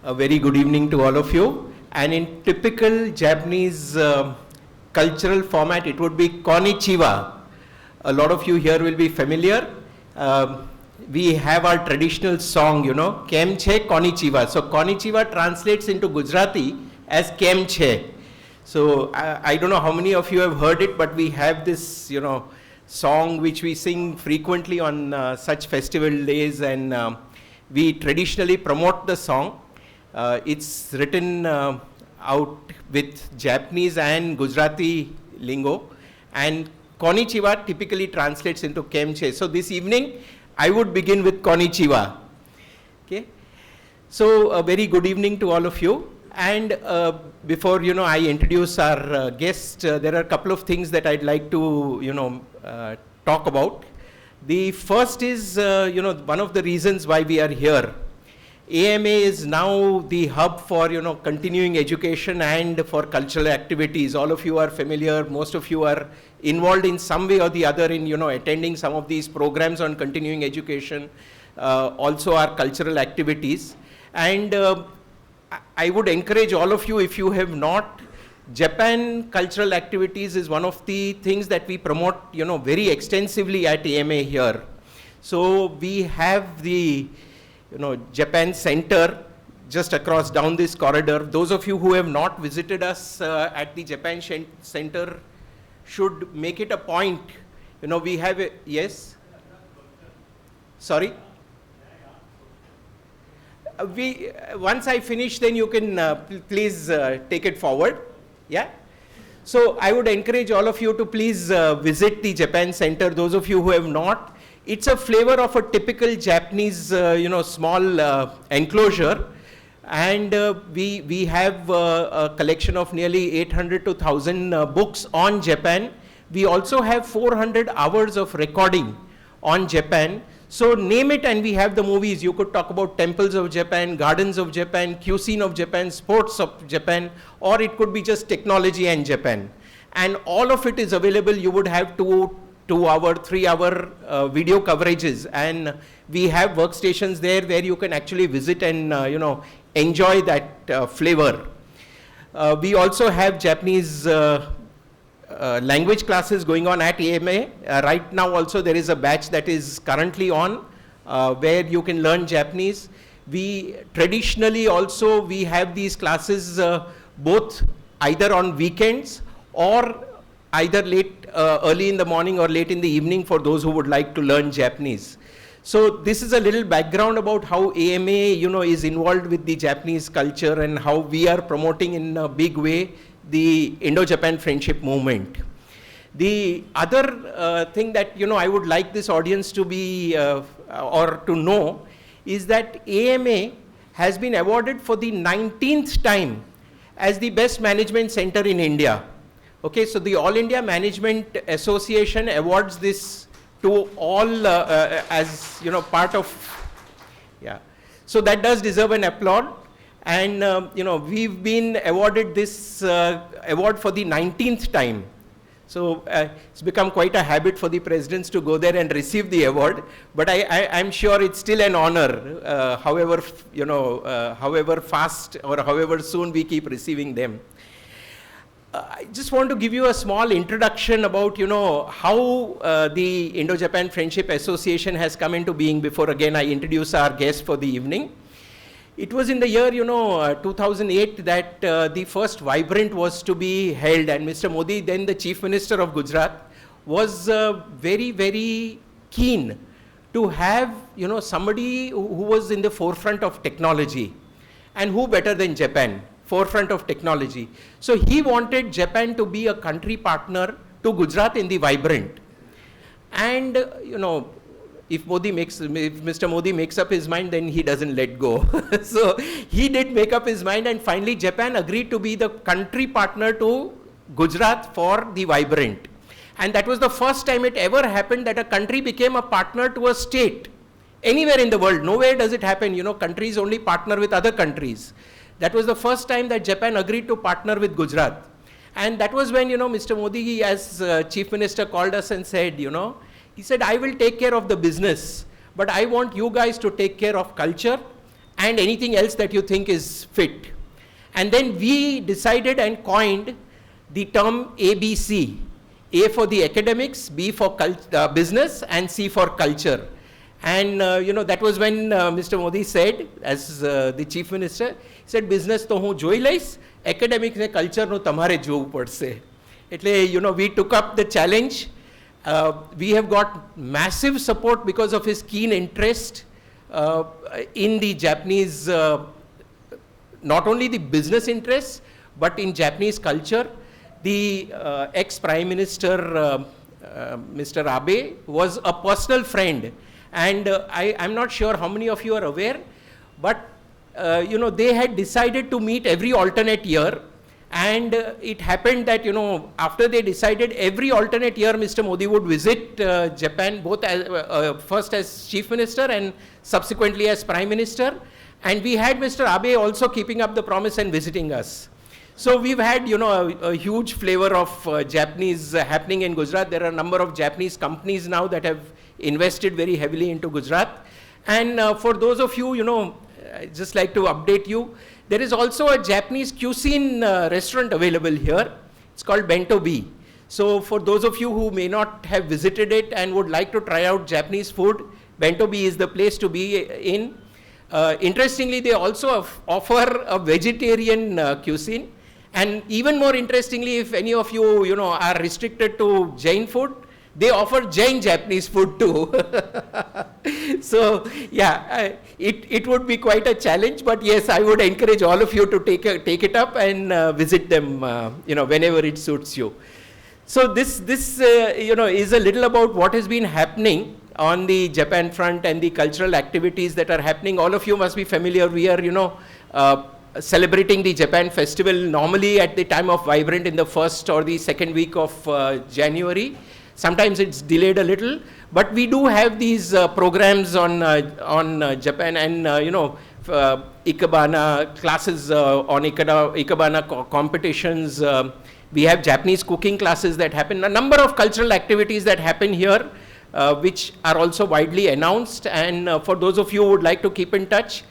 A very good evening to all of you. And in typical Japanese cultural format, it would be konnichiwa. A lot of you here will be familiar. We have our traditional song, Kem che konnichiwa. So konnichiwa translates into Gujarati as Kem che. So I don't know how many of you have heard it, but we have this, song which we sing frequently on such festival days, and we traditionally promote the song. It's written out with Japanese and Gujarati lingo, and konnichiwa typically translates into kemche. So this evening I would begin with konnichiwa. Okay. So a very good evening to all of you. And before I introduce our guest, there are a couple of things that I'd like to talk about. The first is one of the reasons why we are here. AMA is now the hub for continuing education and for cultural activities. All of you are familiar. Most of you are involved in some way or the other in attending some of these programs on continuing education, also our cultural activities. And I would encourage all of you, if you have not, Japan cultural activities is one of the things that we promote very extensively at AMA here. So we have the Japan Center just across down this corridor. Those of you who have not visited us at the Japan Center should make it a point. We have a, yes? Sorry? Once I finish, then you can please take it forward. Yeah? So I would encourage all of you to please visit the Japan Center, those of you who have not. It's a flavor of a typical Japanese, small enclosure. And we have a collection of nearly 800 to 1,000 books on Japan. We also have 400 hours of recording on Japan. So name it and we have the movies. You could talk about temples of Japan, gardens of Japan, cuisine of Japan, sports of Japan, or it could be just technology and Japan. And all of it is available. You would have 2-hour, 3-hour video coverages, and we have workstations there where you can actually visit and enjoy that flavor. We also have Japanese language classes going on at AMA. Right now also there is a batch that is currently on where you can learn Japanese. We traditionally also we have these classes both either on weekends or either early in the morning or late in the evening for those who would like to learn Japanese. So this is a little background about how AMA is involved with the Japanese culture and how we are promoting in a big way the Indo-Japan friendship movement. The other thing that I would like this audience to be or to know is that AMA has been awarded for the 19th time as the best management center in India. Okay, so the All India Management Association awards this to all as part of, yeah. So that does deserve an applaud. And we've been awarded this award for the 19th time. So it's become quite a habit for the presidents to go there and receive the award. But I'm sure it's still an honor, however fast or however soon we keep receiving them. I just want to give you a small introduction about how the Indo-Japan Friendship Association has come into being before again I introduce our guest for the evening. It was in the year 2008 that the first Vibrant was to be held, and Mr. Modi, then the Chief Minister of Gujarat, was very, very keen to have somebody who was in the forefront of technology, and who better than Japan, forefront of technology. So he wanted Japan to be a country partner to Gujarat in the Vibrant. And if Mr. Modi makes up his mind, then he doesn't let go. So he did make up his mind, and finally Japan agreed to be the country partner to Gujarat for the Vibrant. And that was the first time it ever happened that a country became a partner to a state. Anywhere in the world, nowhere does it happen. Countries only partner with other countries. That was the first time that Japan agreed to partner with Gujarat. And that was when, Mr. Modi as Chief Minister called us and said, he said, I will take care of the business, but I want you guys to take care of culture and anything else that you think is fit. And then we decided and coined the term ABC. A for the academics, B for business, and C for culture. And that was when Mr. Modi said, as the Chief Minister, he said, business to hu joi lais, academics and culture no tamare jovu padse. Etle, we took up the challenge. We have got massive support because of his keen interest in the Japanese, not only the business interests, but in Japanese culture. The ex-Prime Minister, Mr. Abe, was a personal friend. And I'm not sure how many of you are aware, but they had decided to meet every alternate year. And it happened that, after they decided, every alternate year Mr. Modi would visit Japan, both as, first as Chief Minister and subsequently as Prime Minister. And we had Mr. Abe also keeping up the promise and visiting us. So we've had, a huge flavor of Japanese happening in Gujarat. There are a number of Japanese companies now that have invested very heavily into Gujarat. And for those of you, I'd just like to update you. There is also a Japanese cuisine restaurant available here. It's called Bento Bee. So for those of you who may not have visited it and would like to try out Japanese food, Bento Bee is the place to be in. Interestingly, they also offer a vegetarian cuisine. And even more interestingly, if any of you, are restricted to Jain food, they offer Jain Japanese food too. So, yeah, it would be quite a challenge. But yes, I would encourage all of you to take it up and visit them, whenever it suits you. So this is a little about what has been happening on the Japan front and the cultural activities that are happening. All of you must be familiar. We are, celebrating the Japan festival normally at the time of Vibrant in the first or the second week of January. Sometimes it's delayed a little, but we do have these programs on Japan and Ikebana classes on Ikebana competitions. We have Japanese cooking classes that happen. A number of cultural activities that happen here, which are also widely announced. And for those of you who would like to keep in touch,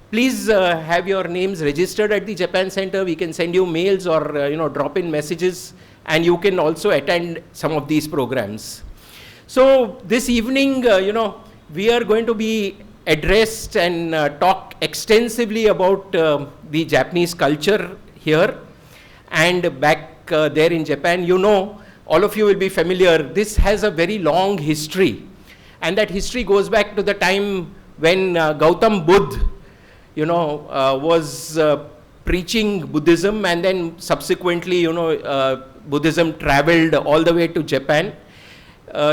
please have your names registered at the Japan Center. We can send you mails or drop in messages, and you can also attend some of these programs. So this evening, we are going to be addressed and talk extensively about the Japanese culture here and back there in Japan. All of you will be familiar. This has a very long history, and that history goes back to the time when Gautam Buddha was preaching Buddhism, and then subsequently, Buddhism traveled all the way to Japan.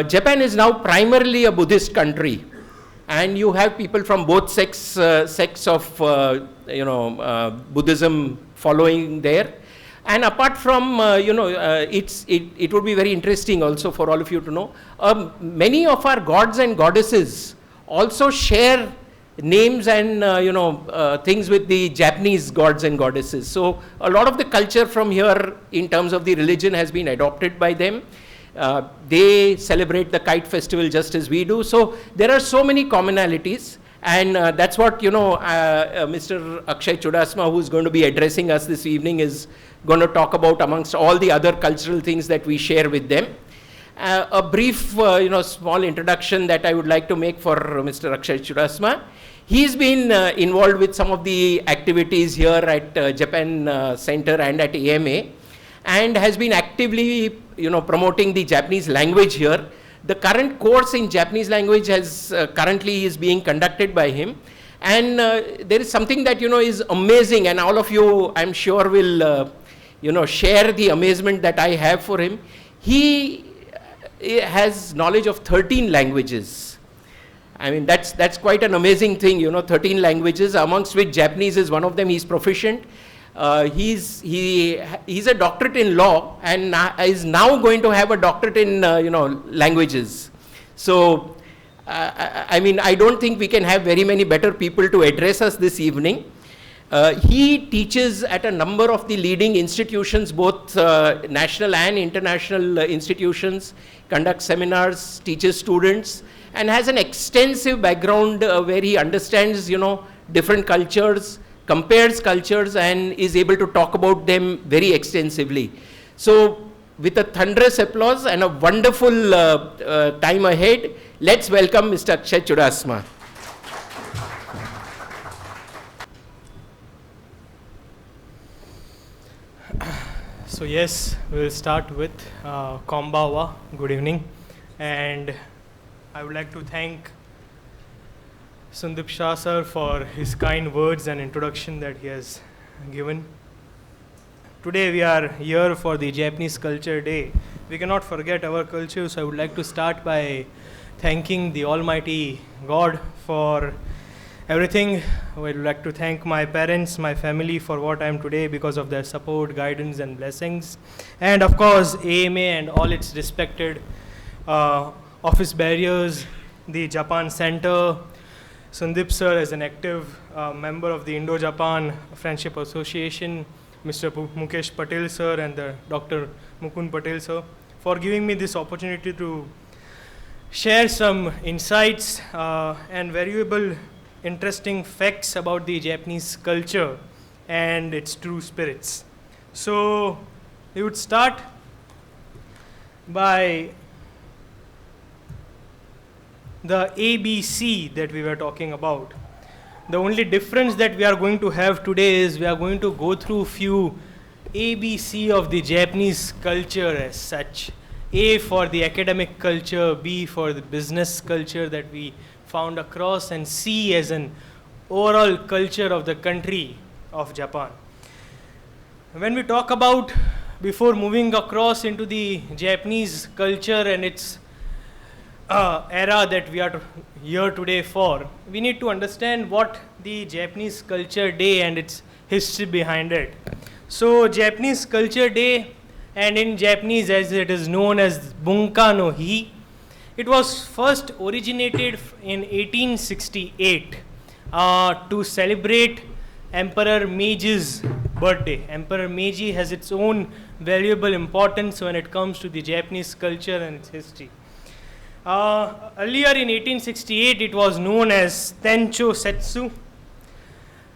Japan is now primarily a Buddhist country, and you have people from both sects of, Buddhism following there. And apart from, it would be very interesting also for all of you to know, many of our gods and goddesses also share names and things with the Japanese gods and goddesses. So a lot of the culture from here in terms of the religion has been adopted by them. They celebrate the kite festival just as we do. So there are so many commonalities, and that's what Mr. Akshay Chudasama, who's going to be addressing us this evening, is going to talk about amongst all the other cultural things that we share with them. A brief, small introduction that I would like to make for Mr. Akshay Chudasama. He's been involved with some of the activities here at Japan Center and at AMA, and has been actively, promoting the Japanese language here. The current course in Japanese language currently is being conducted by him, and there is something that is amazing, and all of you, I'm sure, will share the amazement that I have for him. He has knowledge of 13 languages. I mean, that's quite an amazing thing, 13 languages, amongst which Japanese is one of them. He's proficient. He's a doctorate in law, and is now going to have a doctorate in languages. So I don't think we can have very many better people to address us this evening. He teaches at a number of the leading institutions, both national and international institutions, conducts seminars, teaches students, and has an extensive background where he understands, different cultures, compares cultures, and is able to talk about them very extensively. So with a thunderous applause and a wonderful time ahead, let's welcome Mr. Akshay Chudasama. So yes, we'll start with Kombawa, good evening, and I would like to thank Sundip Shah sir for his kind words and introduction that he has given. Today we are here for the Japanese Culture Day. We cannot forget our culture, so I would like to start by thanking the Almighty God for everything. I would like to thank my parents, my family for what I am today because of their support, guidance and blessings. And of course, AMA and all its respected office barriers, the Japan Center, Sundip sir as an active member of the Indo-Japan Friendship Association, Mr. Mukesh Patel sir and the Dr. Mukund Patel sir for giving me this opportunity to share some insights and valuable interesting facts about the Japanese culture and its true spirits. So we would start by the ABC that we were talking about. The only difference that we are going to have today is we are going to go through few ABC of the Japanese culture as such. A for the academic culture, B for the business culture that we found across, and C as an overall culture of the country of Japan. When we talk about, before moving across into the Japanese culture and its era that we are here today for, we need to understand what the Japanese Culture Day and its history behind it. So Japanese Culture Day, and in Japanese as it is known as Bunka no Hi, it was first originated in 1868 to celebrate Emperor Meiji's birthday. Emperor Meiji has its own valuable importance when it comes to the Japanese culture and its history. Earlier in 1868 it was known as Tencho Setsu.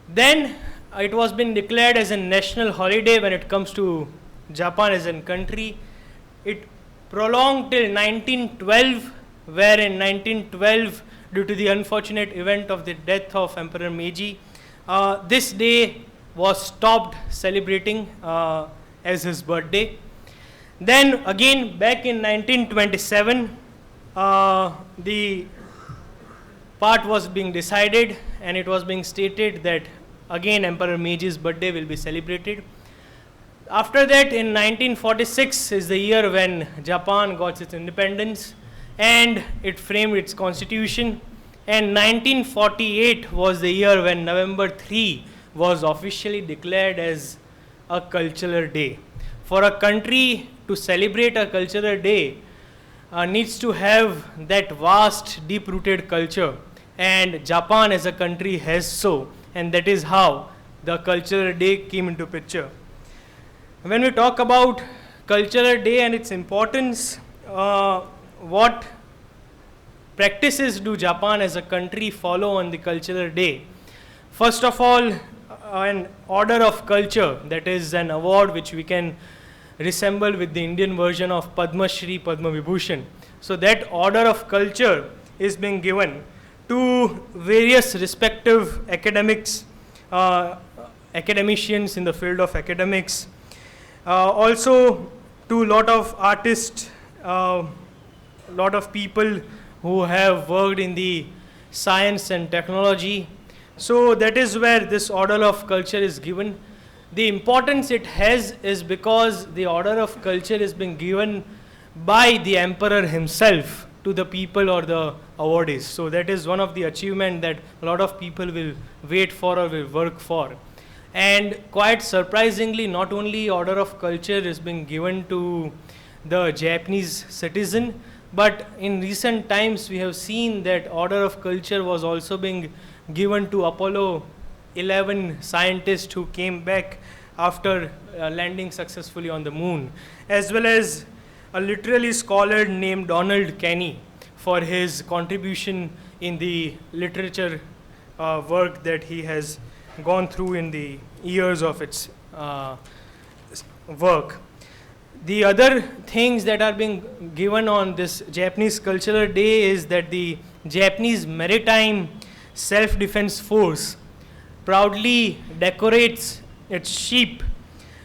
Then it was been declared as a national holiday when it comes to Japan as a country. It prolonged till 1912, where in 1912, due to the unfortunate event of the death of Emperor Meiji, this day was stopped celebrating as his birthday. Then again back in 1927, the part was being decided and it was being stated that again Emperor Meiji's birthday will be celebrated. After that, in 1946 is the year when Japan got its independence and it framed its constitution, and 1948 was the year when November 3 was officially declared as a cultural day. For a country to celebrate a cultural day needs to have that vast, deep-rooted culture, and Japan as a country has so, and that is how the cultural day came into picture. When we talk about cultural day and its importance, what practices do Japan as a country follow on the cultural day? First of all, an order of culture, that is an award which we can resemble with the Indian version of Padma Shri, Padma Vibhushan. So that order of culture is being given to various respective academics, academicians in the field of academics, also to a lot of artists, lot of people who have worked in the science and technology. So that is where this order of culture is given. The importance it has is because the order of culture is being given by the emperor himself to the people or the awardees. So that is one of the achievements that a lot of people will wait for or will work for. And quite surprisingly, not only order of culture is being given to the Japanese citizen, but in recent times we have seen that order of culture was also being given to Apollo 11 scientists who came back after landing successfully on the moon, as well as a literary scholar named Donald Kenny for his contribution in the literature work that he has gone through in the years of its work. The other things that are being given on this Japanese Cultural Day is that the Japanese Maritime Self-Defense Force proudly decorates its ship,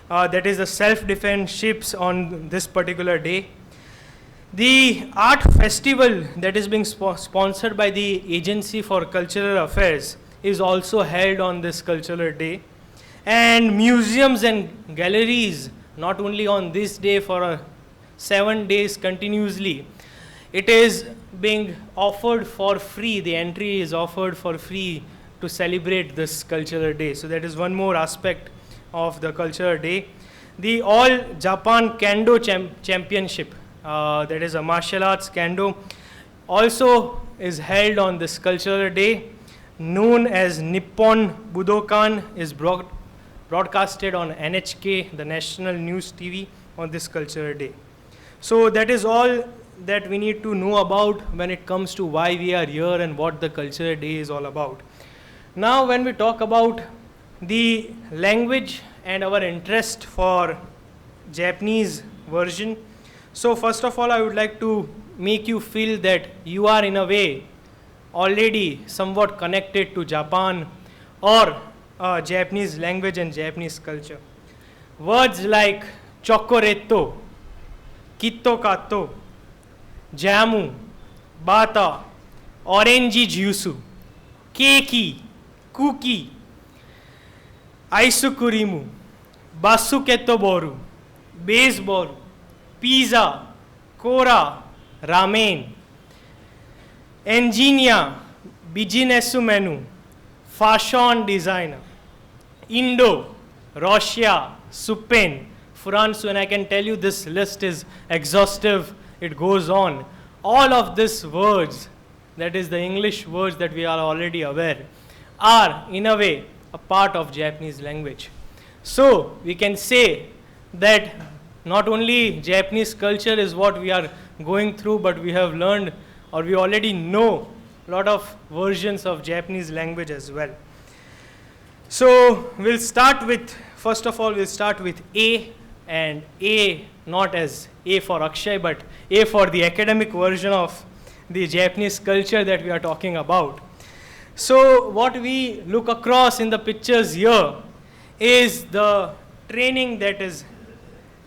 that is the self-defense ships, on this particular day. The art festival that is being sponsored by the Agency for Cultural Affairs is also held on this cultural day. And museums and galleries, not only on this day for 7 days continuously, it is being offered for free. The entry is offered for free to celebrate this cultural day. So that is one more aspect of the cultural day. The All Japan Kendo Championship, that is a martial arts kendo, also is held on this cultural day, known as Nippon Budokan, is broadcasted on NHK, the national news TV, on this cultural day. So that is all that we need to know about when it comes to why we are here and what the cultural day is all about. Now when we talk about the language and our interest for Japanese version, so first of all I would like to make you feel that you are in a way already somewhat connected to Japan or Japanese language and Japanese culture. Words like chocoretto, kittokato, jamu, bata, orange juice, keiki, cookie, aisukurimu, basukettoboru, baseboru, pizza, kora, ramen, engineer, business menu, fashion designer, Indo, Russia, Spain, France, and I can tell you this list is exhaustive, it goes on. All of these words, that is the English words that we are already aware, are in a way a part of Japanese language. So we can say that not only Japanese culture is what we are going through, but we have learned, or we already know, a lot of versions of Japanese language as well. So we'll start with, first of all, we'll start with A, and A not as A for Akshay, but A for the academic version of the Japanese culture that we are talking about. So what we look across in the pictures here is the training that is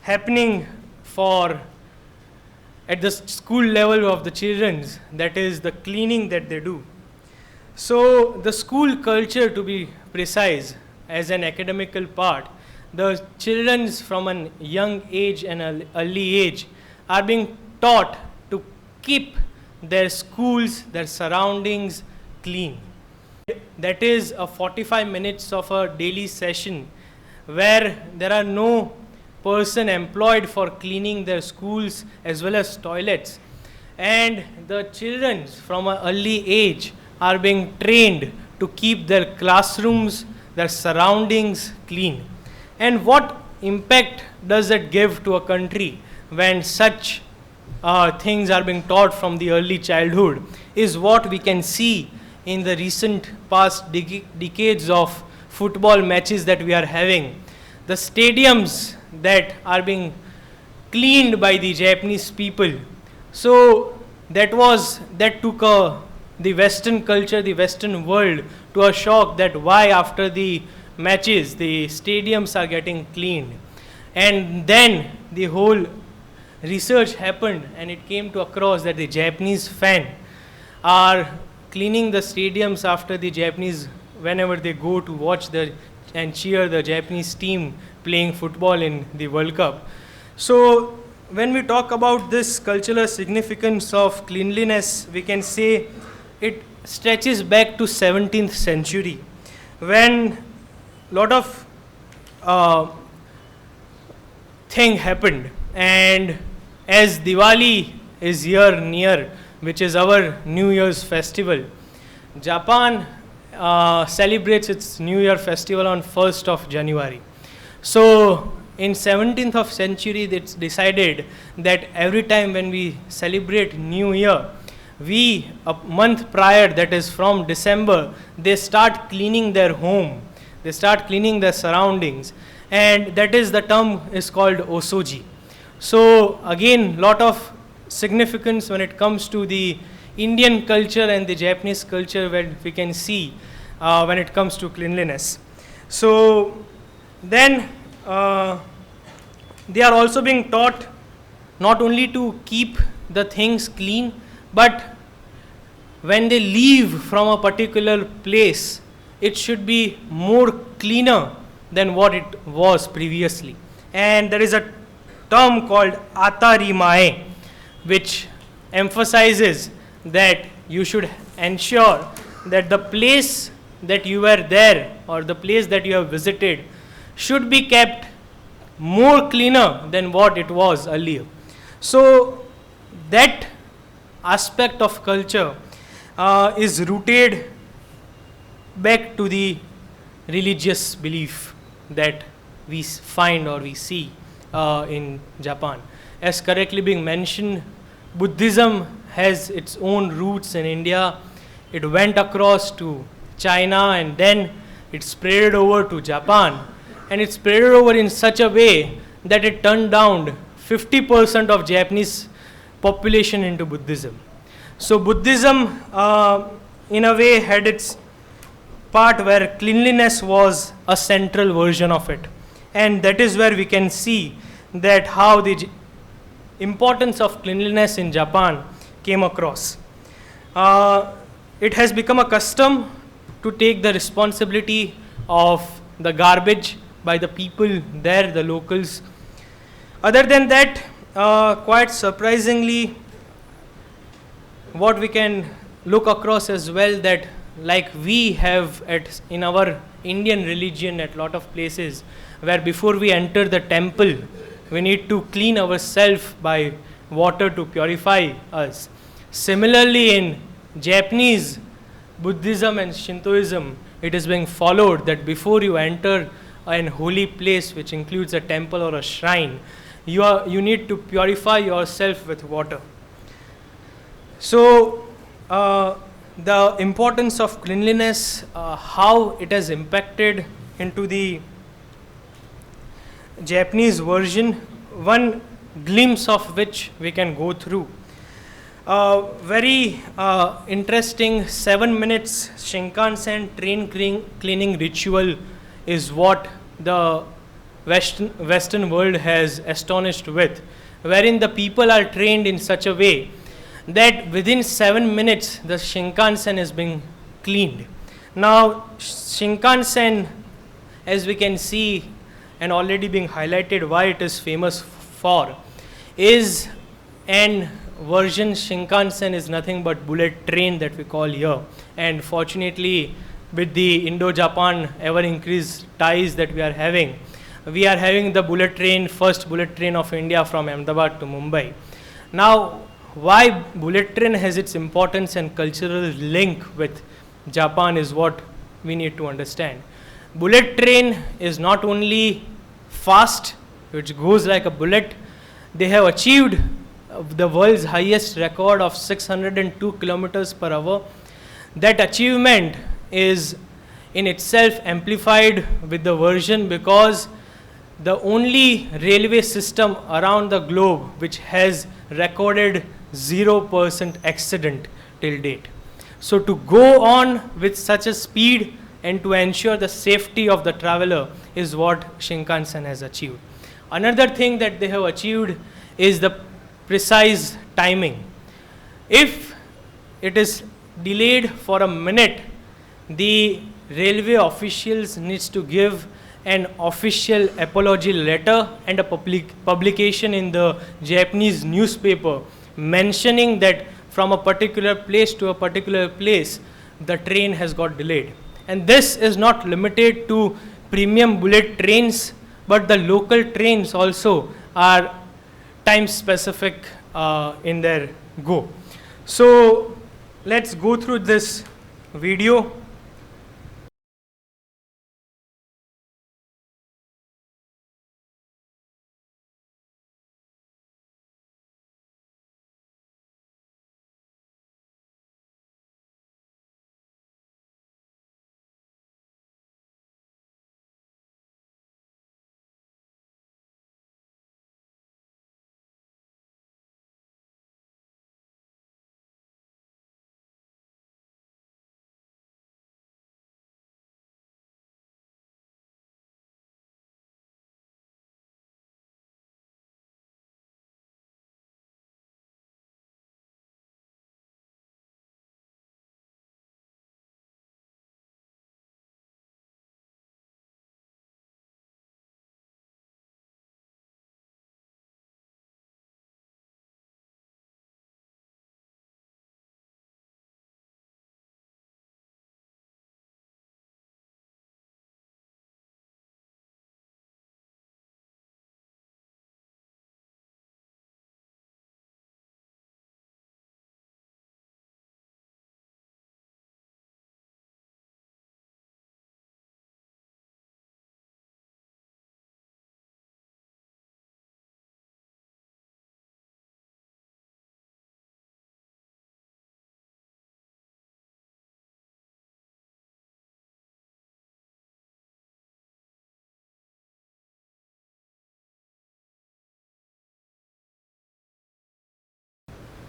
happening for at the school level of the children's, that is the cleaning that they do. So the school culture, to be precise, as an academical part, the children from a young age and an early age are being taught to keep their schools, their surroundings clean. That is a 45 minutes of a daily session where there are no person employed for cleaning their schools as well as toilets, and the children from an early age are being trained to keep their classrooms, their surroundings clean. And what impact does it give to a country when such things are being taught from the early childhood is what we can see in the recent past decades of football matches that we are having. The stadiums that are being cleaned by the Japanese people. So that took the Western culture, the Western world to a shock, that why after the matches the stadiums are getting cleaned. And then the whole research happened and it came to across that the Japanese fan are cleaning the stadiums after the Japanese, whenever they go to watch and cheer the Japanese team playing football in the World Cup. So when we talk about this cultural significance of cleanliness, we can say it stretches back to 17th century, when a lot of thing happened. And as Diwali is here near, which is our New Year's festival, Japan celebrates its New Year festival on 1st of January. So in 17th of century, it's decided that every time when we celebrate New Year, we, a month prior, that is from December, they start cleaning their home, they start cleaning their surroundings, and that is the term is called Osoji. So again, lot of significance when it comes to the Indian culture and the Japanese culture, where we can see when it comes to cleanliness. So then they are also being taught not only to keep the things clean, but when they leave from a particular place, it should be more cleaner than what it was previously. And there is a term called atarimae, which emphasizes that you should ensure that the place that you were there or the place that you have visited should be kept more cleaner than what it was earlier. So that aspect of culture is rooted back to the religious belief that we find or we see in Japan. As correctly being mentioned, Buddhism has its own roots in India. It went across to China and then it spread over to Japan. And it spread over in such a way that it turned down 50% of Japanese population into Buddhism. So Buddhism, in a way, had its part where cleanliness was a central version of it. And that is where we can see that how the importance of cleanliness in Japan came across. It has become a custom to take the responsibility of the garbage by the people there, the locals. Other than that, quite surprisingly, what we can look across as well, that like we have in our Indian religion at lot of places, where before we enter the temple, we need to clean ourselves by water to purify us. Similarly, in Japanese Buddhism and Shintoism, it is being followed that before you enter an holy place, which includes a temple or a shrine, you need to purify yourself with water. So the importance of cleanliness, how it has impacted into the Japanese version, one glimpse of which we can go through. Very interesting 7 minutes Shinkansen train cleaning ritual is what the Western world has astonished with, wherein the people are trained in such a way that within 7 minutes the Shinkansen is being cleaned. Now Shinkansen, as we can see and already being highlighted why it is famous for, is an version Shinkansen is nothing but bullet train that we call here. And fortunately, with the Indo-Japan ever increased ties that we are having the bullet train, first bullet train of India from Ahmedabad to Mumbai. Now, why bullet train has its importance and cultural link with Japan is what we need to understand. Bullet train is not only fast, which goes like a bullet. They have achieved the world's highest record of 602 kilometers per hour. That achievement is in itself amplified with the version because the only railway system around the globe which has recorded 0% accident till date. So to go on with such a speed and to ensure the safety of the traveler is what Shinkansen has achieved. Another thing that they have achieved is the precise timing. If it is delayed for a minute, the railway officials needs to give an official apology letter and a publication in the Japanese newspaper mentioning that from a particular place to a particular place, the train has got delayed. And this is not limited to premium bullet trains, but the local trains also are time specific in their go. So let's go through this video.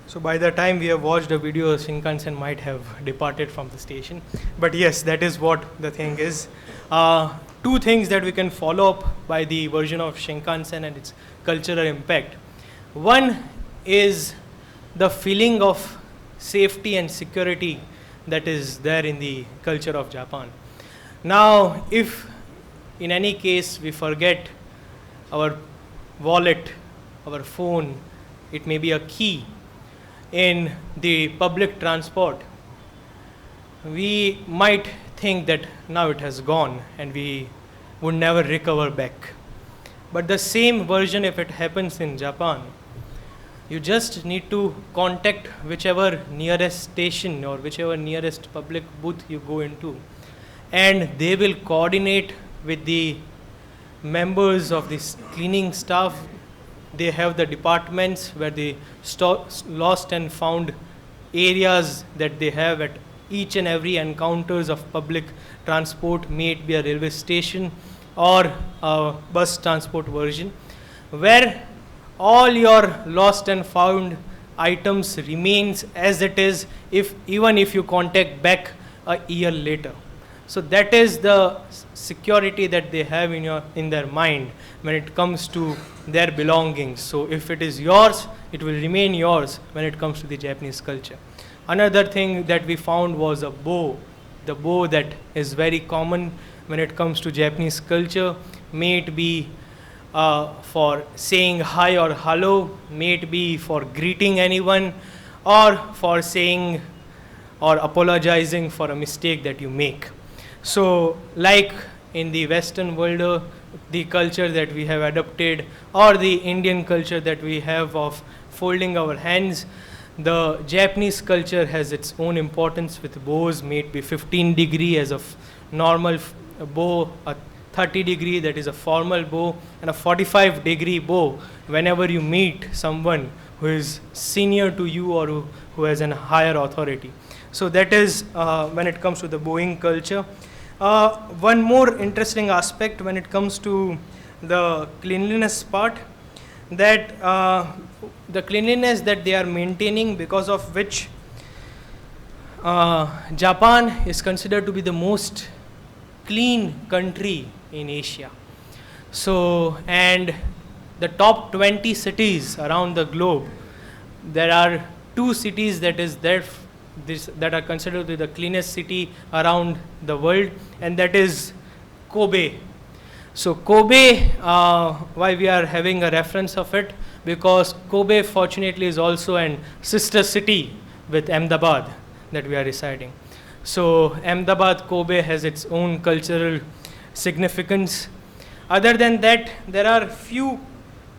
So by the time we have watched the video, Shinkansen might have departed from the station. But yes, that is what the thing is. Two things that we can follow up by the version of Shinkansen and its cultural impact. One is the feeling of safety and security that is there in the culture of Japan. Now, if in any case we forget our wallet, our phone, it may be a key in the public transport, we might think that now it has gone and we would never recover back. But the same version, if it happens in Japan, you just need to contact whichever nearest station or whichever nearest public booth you go into, and they will coordinate with the members of this cleaning staff. They have the departments where the lost and found areas that they have at each and every encounters of public transport, may it be a railway station or a bus transport version, where all your lost and found items remains as it is, even if you contact back a year later. So that is the security that they have in their mind when it comes to their belongings. So if it is yours, it will remain yours when it comes to the Japanese culture. Another thing that we found was a bow. The bow that is very common when it comes to Japanese culture, may it be for saying hi or hello, may it be for greeting anyone, or for saying or apologizing for a mistake that you make. So like in the Western world, the culture that we have adopted, or the Indian culture that we have of folding our hands, the Japanese culture has its own importance with bows, may it be 15 degree as a normal bow, a 30 degree that is a formal bow, and a 45 degree bow whenever you meet someone who is senior to you or who has a higher authority. So that is when it comes to the bowing culture. One more interesting aspect when it comes to the cleanliness part, that the cleanliness that they are maintaining, because of which Japan is considered to be the most clean country in Asia. So, and the top 20 cities around the globe, there are 2 cities that is there that are considered to be the cleanest city around the world, and that is Kobe. So Kobe, why we are having a reference of it, because Kobe fortunately is also an sister city with Ahmedabad that we are residing. So Ahmedabad, Kobe has its own cultural significance. Other than that, there are few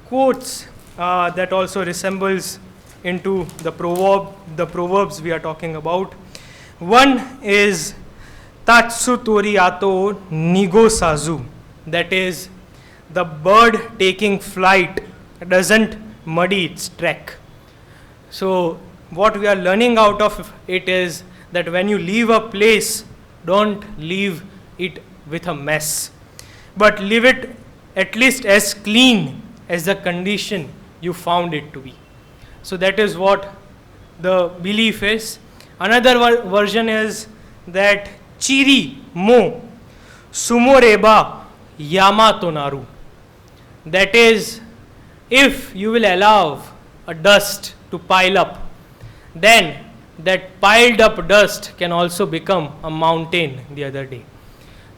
quotes that also resembles into the proverbs we are talking about. One is Tatsu Toriato Nigo Sazu, that is, the bird taking flight doesn't muddy its track. So what we are learning out of it is that when you leave a place, don't leave it with a mess, but leave it at least as clean as the condition you found it to be. So that is what the belief is. Another version is that Chiri mo sumoreba yamato naru. That is, if you will allow a dust to pile up, then that piled up dust can also become a mountain the other day.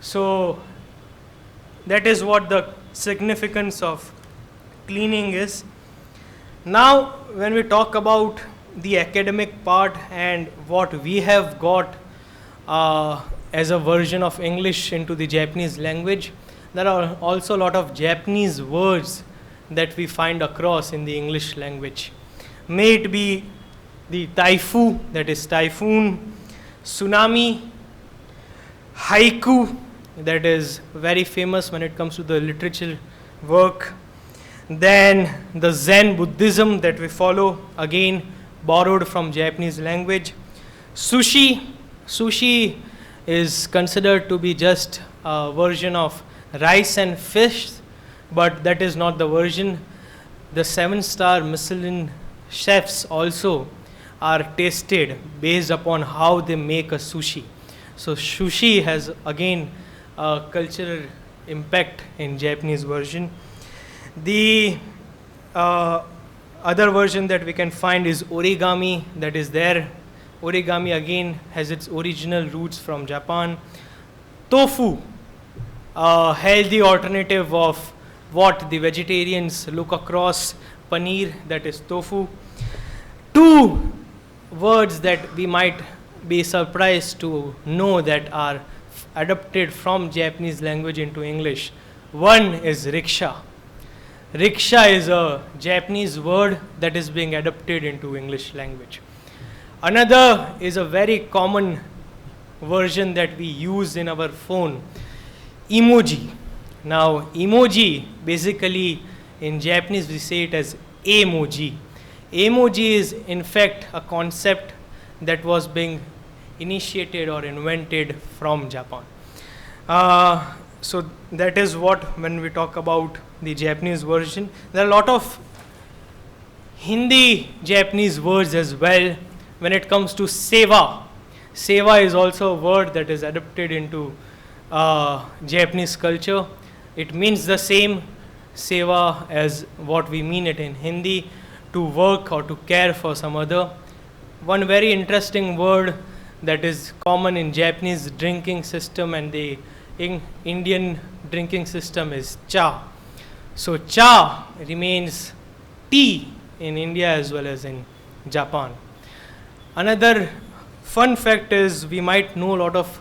So that is what the significance of cleaning is. Now, when we talk about the academic part and what we have got as a version of English into the Japanese language, there are also a lot of Japanese words that we find across in the English language. May it be the taifu, that is typhoon, tsunami, haiku, that is very famous when it comes to the literature work. Then the Zen Buddhism that we follow, again borrowed from Japanese language. Sushi is considered to be just a version of rice and fish, but that is not the version. The 7-star Michelin chefs also are tasted based upon how they make a sushi. So sushi has again a cultural impact in Japanese version. The other version that we can find is origami, that is there. Origami again has its original roots from Japan. Tofu, a healthy alternative of what the vegetarians look across. Paneer, that is tofu. Two words that we might be surprised to know that are adapted from Japanese language into English. One is rickshaw. Rickshaw is a Japanese word that is being adapted into English language. Another is a very common version that we use in our phone, emoji. Now, emoji, basically in Japanese we say it as emoji. Emoji is in fact a concept that was being initiated or invented from Japan. So that is what, when we talk about the Japanese version, there are a lot of Hindi Japanese words as well. When it comes to seva, seva is also a word that is adapted into Japanese culture. It means the same seva as what we mean it in Hindi, to work or to care for some other. One very interesting word that is common in Japanese drinking system and the Indian drinking system is cha. So cha remains tea in India as well as in Japan. Another fun fact is we might know a lot of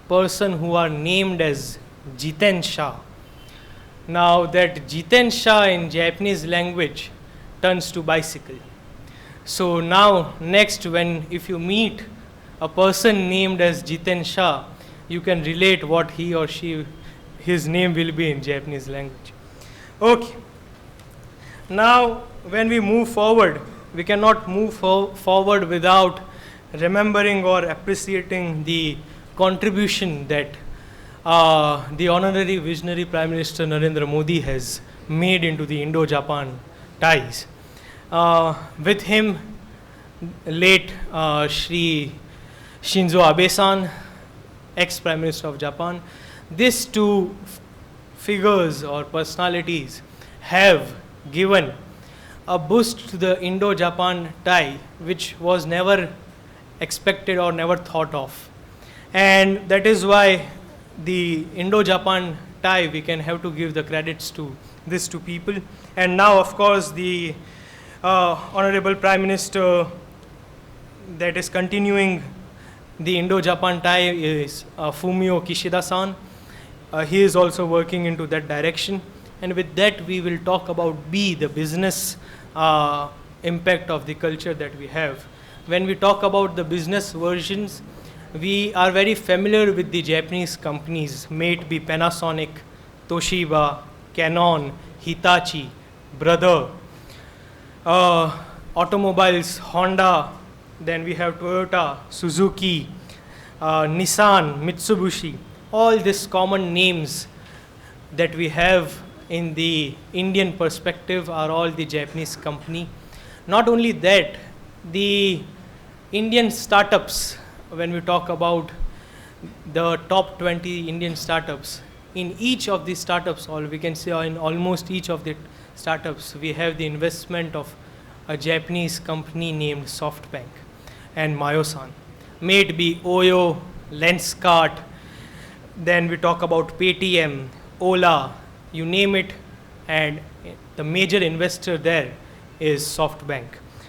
person who are named as Jiten Shah. Now that Jiten Shah in Japanese language turns to bicycle. So now next, when if you meet a person named as Jiten Shah, you can relate what he or she, his name will be in Japanese language. Okay. Now when we move forward, we cannot move forward without remembering or appreciating the contribution that the honorary visionary Prime Minister Narendra Modi has made into the Indo-Japan ties. With him, late Shri Shinzo Abe-san, ex-Prime Minister of Japan, these two figures or personalities have given a boost to the Indo-Japan tie, which was never expected or never thought of. And that is why the Indo-Japan tie, we can have to give the credits to these two people. And now, of course, the Honorable Prime Minister that is continuing the Indo-Japan tie is Fumio Kishida-san. He is also working into that direction. And with that, we will talk about B, the business impact of the culture that we have. When we talk about the business versions, we are very familiar with the Japanese companies, may it be Panasonic, Toshiba, Canon, Hitachi, Brother, automobiles, Honda, then we have Toyota, Suzuki, Nissan, Mitsubishi, all these common names that we have in the Indian perspective are all the Japanese company. Not only that, the Indian startups, when we talk about the top 20 Indian startups, in each of these startups, or we can say in almost each of the startups, we have the investment of a Japanese company named SoftBank and Mayosan. May it be Oyo, Lenskart, then we talk about Paytm, Ola, you name it, and the major investor there is SoftBank.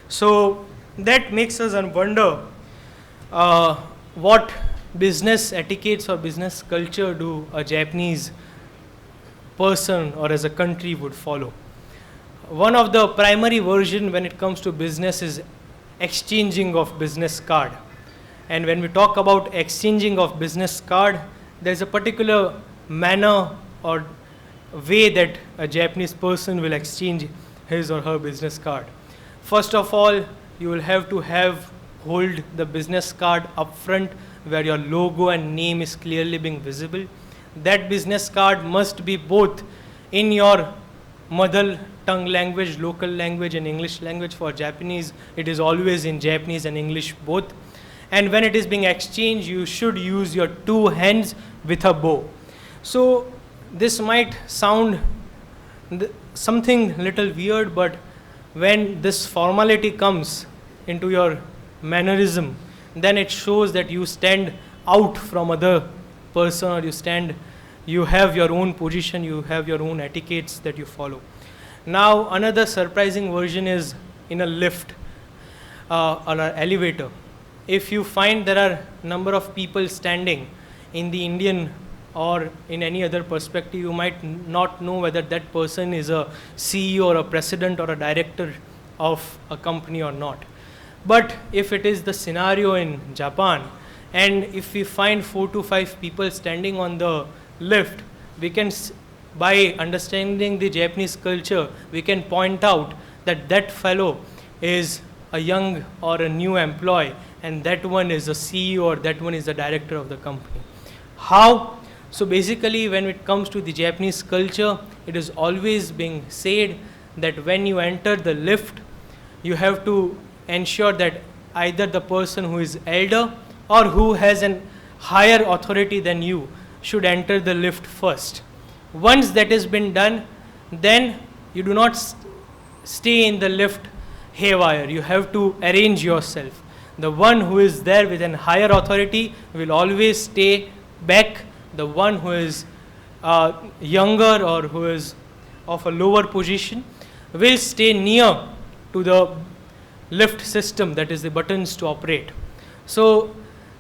So that makes us wonder what business etiquettes or business culture do a Japanese person or as a country would follow. One of the primary version when it comes to business is exchanging of business card. And when we talk about exchanging of business card, there's a particular manner or way that a Japanese person will exchange his or her business card. First of all, you will have to hold the business card up front where your logo and name is clearly being visible. That business card must be both in your mother tongue language, local language and English language. For Japanese, it is always in Japanese and English both. And when it is being exchanged, you should use your two hands with a bow. So this might sound something little weird, but when this formality comes into your mannerism, then it shows that you stand out from other person, or you have your own position, you have your own etiquettes that you follow. Now another surprising version is in a lift or an elevator. If you find there are number of people standing in the Indian or in any other perspective, you might not know whether that person is a CEO or a president or a director of a company or not. But if it is the scenario in Japan, and if we find 4 to 5 people standing on the lift, we can, by understanding the Japanese culture, we can point out that that fellow is a young or a new employee, and that one is a CEO or that one is the director of the company. How? So basically, when it comes to the Japanese culture, it is always being said that when you enter the lift, you have to ensure that either the person who is elder or who has a higher authority than you should enter the lift first. Once that has been done, then you do not stay in the lift haywire. You have to arrange yourself. The one who is there with a higher authority will always stay back. The one who is younger or who is of a lower position will stay near to the lift system, that is the buttons to operate. So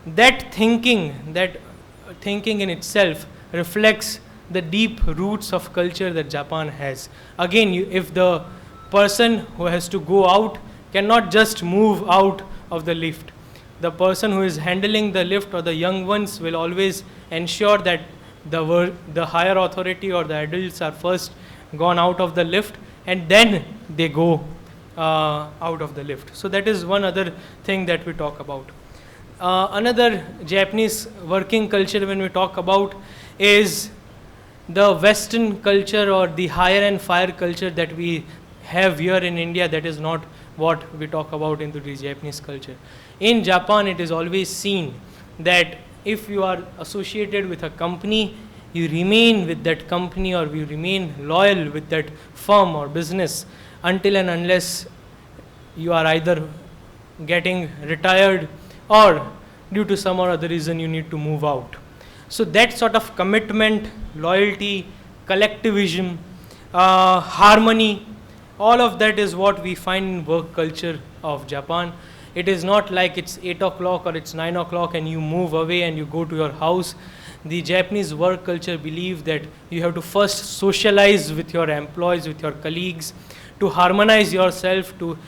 that thinking in itself reflects the deep roots of culture that Japan has. Again, if the person who has to go out cannot just move out of the lift, the person who is handling the lift or the young ones will always ensure that the higher authority or the adults are first gone out of the lift, and then they go out of the lift. So that is one other thing that we talk about. Another Japanese working culture when we talk about is the Western culture or the hire and fire culture that we have here in India. That is not what we talk about in the Japanese culture. In Japan, it is always seen that if you are associated with a company, you remain with that company or you remain loyal with that firm or business until and unless you are either getting retired or due to some or other reason you need to move out. So that sort of commitment, loyalty, collectivism, harmony, all of that is what we find in work culture of Japan. It is not like it's 8 o'clock or it's 9 o'clock and you move away and you go to your house. The Japanese work culture believes that you have to first socialize with your employees, with your colleagues, to harmonize yourself, to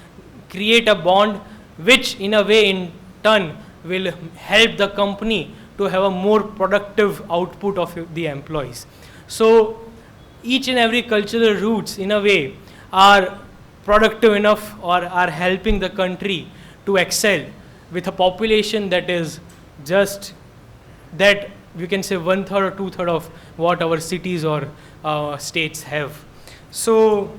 create a bond, which in a way in turn will help the company to have a more productive output of the employees. So each and every cultural roots in a way are productive enough or are helping the country to excel with a population that is just that we can say 1/3 or 2/3 of what our cities or states have. So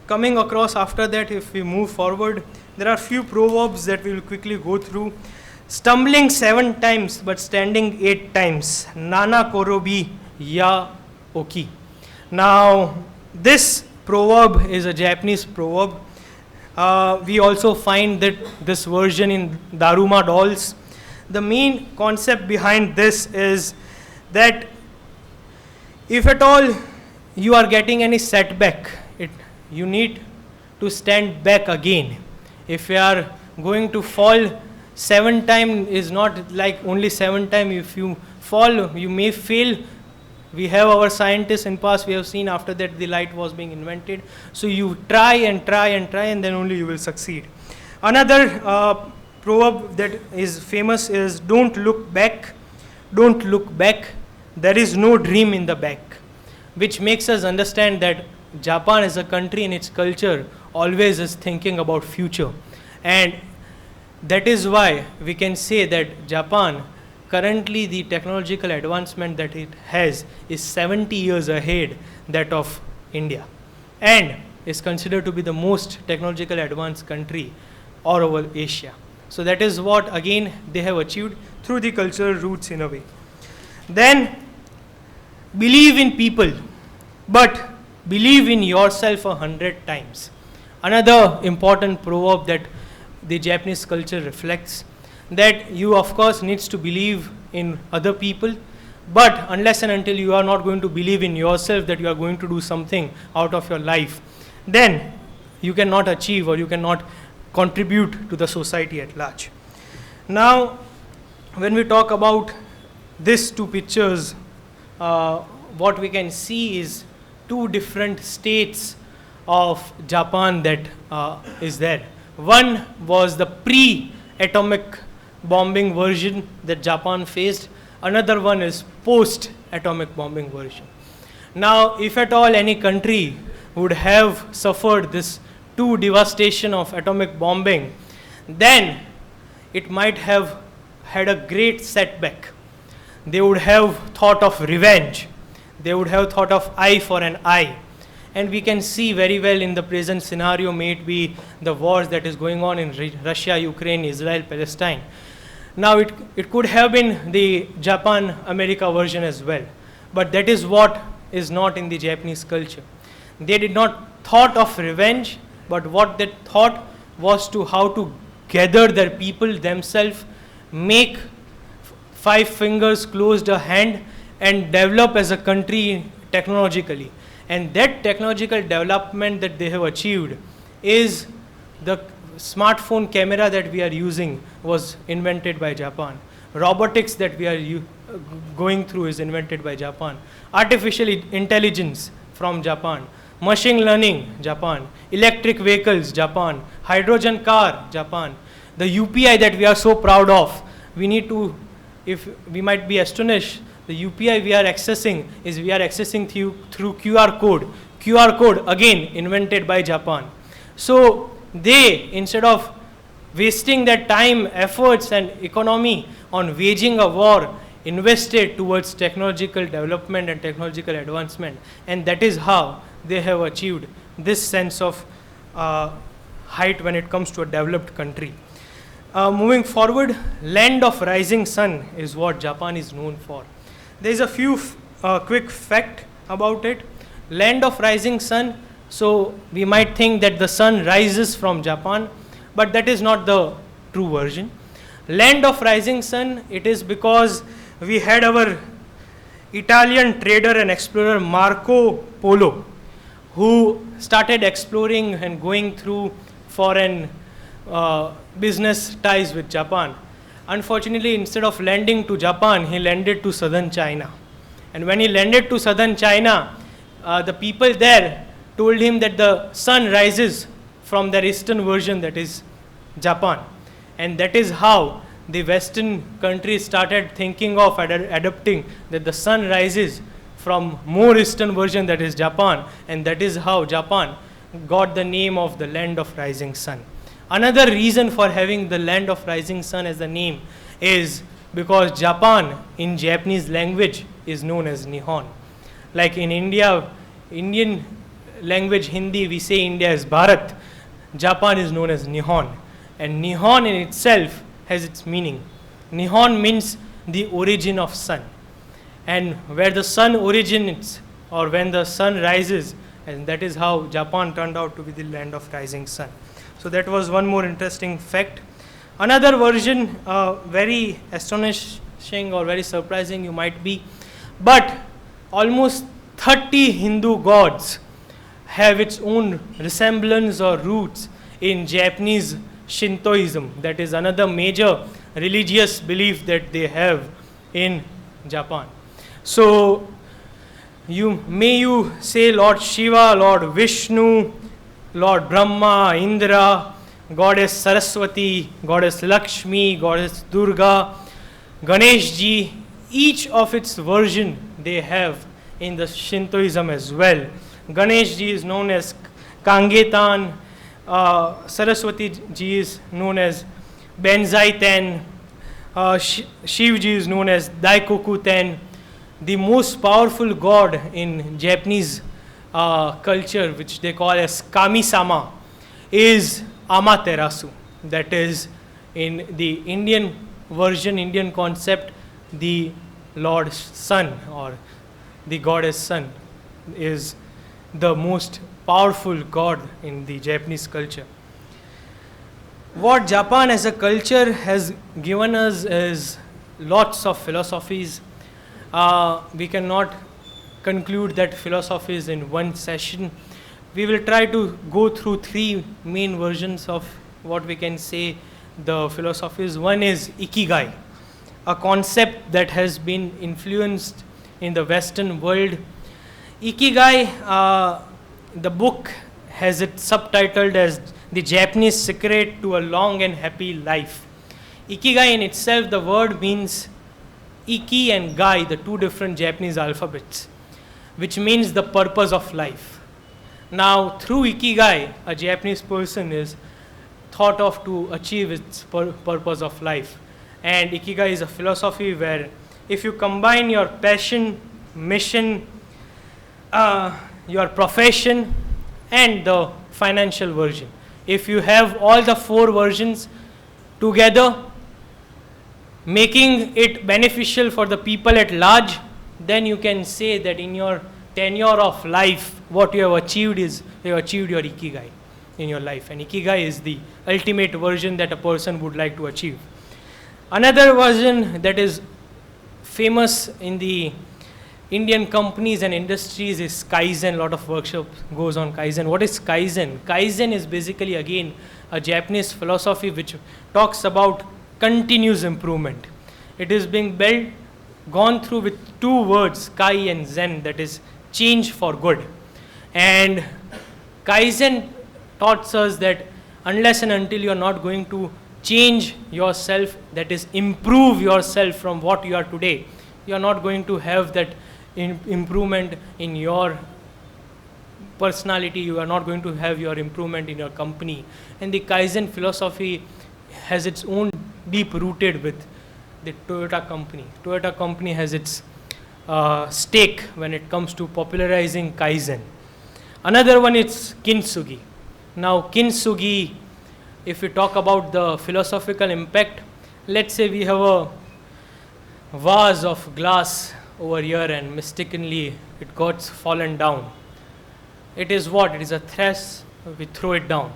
coming across after that, if we move forward, there are few proverbs that we will quickly go through. Stumbling 7 times but standing 8 times. Nana korobi ya oki. Now this proverb is a Japanese proverb. We also find that this version in Daruma dolls. The main concept behind this is that if at all you are getting any setback, you need to stand back again. If you are going to fall 7 times, is not like only 7 times. If you fall, you may fail. We have our scientists in past, we have seen after that the light was being invented. So you try and try and try, and then only you will succeed. Another proverb that is famous is don't look back, don't look back, there is no dream in the back, which makes us understand that Japan as a country in its culture always is thinking about future. And that is why we can say that Japan, currently the technological advancement that it has is 70 years ahead that of India. and is considered to be the most technological advanced country all over Asia. So that is what again they have achieved through the cultural roots in a way. Then believe in people, but believe in yourself 100 times. Another important proverb that the Japanese culture reflects, that you of course needs to believe in other people, but unless and until you are not going to believe in yourself that you are going to do something out of your life, then you cannot achieve or you cannot contribute to the society at large. Now, when we talk about these two pictures, what we can see is two different states of Japan that is there. One was the pre-atomic bombing version that Japan faced. Another one is post-atomic bombing version. Now, if at all any country would have suffered this two devastation of atomic bombing, then it might have had a great setback. They would have thought of revenge. They would have thought of eye for an eye. And we can see very well in the present scenario, may it be the wars that is going on in Russia, Ukraine, Israel, Palestine. Now it could have been the Japan-America version as well. But that is what is not in the Japanese culture. They did not thought of revenge, but what they thought was to how to gather their people themselves, make five fingers closed a hand, and develop as a country technologically. And that technological development that they have achieved is the smartphone camera that we are using was invented by Japan. Robotics that we are going through is invented by Japan. Artificial intelligence from Japan. Machine learning, Japan. Electric vehicles, Japan. Hydrogen car, Japan. The UPI that we are so proud of, we need to, if we might be astonished, the UPI we are accessing is we are accessing through QR code. QR code again invented by Japan. So they, instead of wasting their time, efforts and economy on waging a war, invested towards technological development and technological advancement. And that is how they have achieved this sense of height when it comes to a developed country. Moving forward, land of rising sun is what Japan is known for. There is a few quick fact about it. Land of rising sun, so we might think that the sun rises from Japan, but that is not the true version. Land of rising sun, it is because we had our Italian trader and explorer Marco Polo, who started exploring and going through foreign business ties with Japan. Unfortunately, instead of landing to Japan, he landed to southern China. And when he landed to southern China, the people there told him that the sun rises from their eastern version, that is Japan. And that is how the Western countries started thinking of adopting that the sun rises from more eastern version, that is Japan. And that is how Japan got the name of the land of rising sun. Another reason for having the land of rising sun as the name is because Japan in Japanese language is known as Nihon. Like in India, Indian language Hindi, we say India is Bharat. Japan is known as Nihon. And Nihon in itself has its meaning. Nihon means the origin of sun. And where the sun originates, or when the sun rises, and that is how Japan turned out to be the land of rising sun. So that was one more interesting fact. Another version, very astonishing or very surprising you might be, but almost 30 Hindu gods have its own resemblance or roots in Japanese Shintoism. That is another major religious belief that they have in Japan. So you say Lord Shiva, Lord Vishnu, Lord Brahma, Indra, Goddess Saraswati, Goddess Lakshmi, Goddess Durga, Ganeshji, each of its version they have in the Shintoism as well. Ganeshji is known as Kangetan, Saraswati ji is known as Benzaiten, Shivji is known as Daikoku-ten. The most powerful god in Japanese culture, which they call as Kami-sama, is Amaterasu. That is, in the Indian version, Indian concept, the Lord's Sun or the goddess Sun is the most powerful god in the Japanese culture. What Japan as a culture has given us is lots of philosophies. We cannot conclude that philosophies in one session. We will try to go through three main versions of what we can say the philosophies. One is Ikigai, a concept that has been influenced in the Western world. Ikigai, the book has it subtitled as The Japanese Secret to a Long and Happy Life. Ikigai in itself, the word means Iki and Gai, the two different Japanese alphabets, which means the purpose of life. Now, through Ikigai, a Japanese person is thought of to achieve its purpose of life. And Ikigai is a philosophy where if you combine your passion, mission, your profession, and the financial version, if you have all the four versions together, making it beneficial for the people at large, then you can say that in your tenure of life, what you have achieved is you have achieved your Ikigai in your life. And Ikigai is the ultimate version that a person would like to achieve. Another version that is famous in the Indian companies and industries is Kaizen. A lot of workshops goes on Kaizen. What is Kaizen? Kaizen is basically again a Japanese philosophy which talks about continuous improvement. It is being gone through with two words, Kai and Zen, that is change for good. And Kaizen taught us that unless and until you are not going to change yourself, that is improve yourself from what you are today, you are not going to have that improvement in your personality, you are not going to have your improvement in your company. And the Kaizen philosophy has its own deep rooted with the Toyota company. Toyota company has its stake when it comes to popularizing Kaizen. Another one is Kintsugi. Now Kintsugi, if we talk about the philosophical impact, let's say we have a vase of glass over here and mistakenly it got fallen down. It is what? It is a thresh, we throw it down.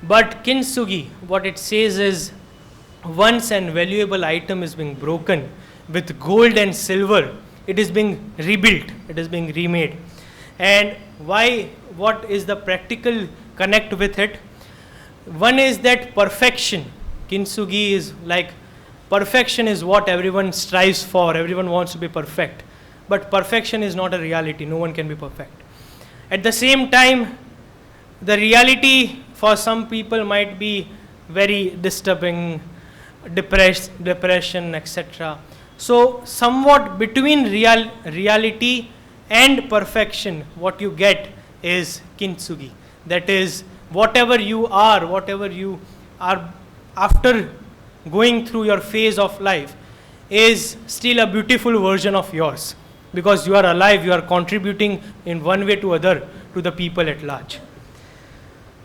But Kintsugi, what it says is, once an valuable item is being broken with gold and silver, it is being rebuilt, it is being remade. And why? What is the practical connect with it? One is that perfection. Kintsugi is like, perfection is what everyone strives for, everyone wants to be perfect. But perfection is not a reality, no one can be perfect. At the same time, the reality for some people might be very disturbing, depression, etc. So somewhat between reality and perfection, what you get is Kintsugi. That is, whatever you are after going through your phase of life is still a beautiful version of yours, because you are alive, you are contributing in one way to other to the people at large.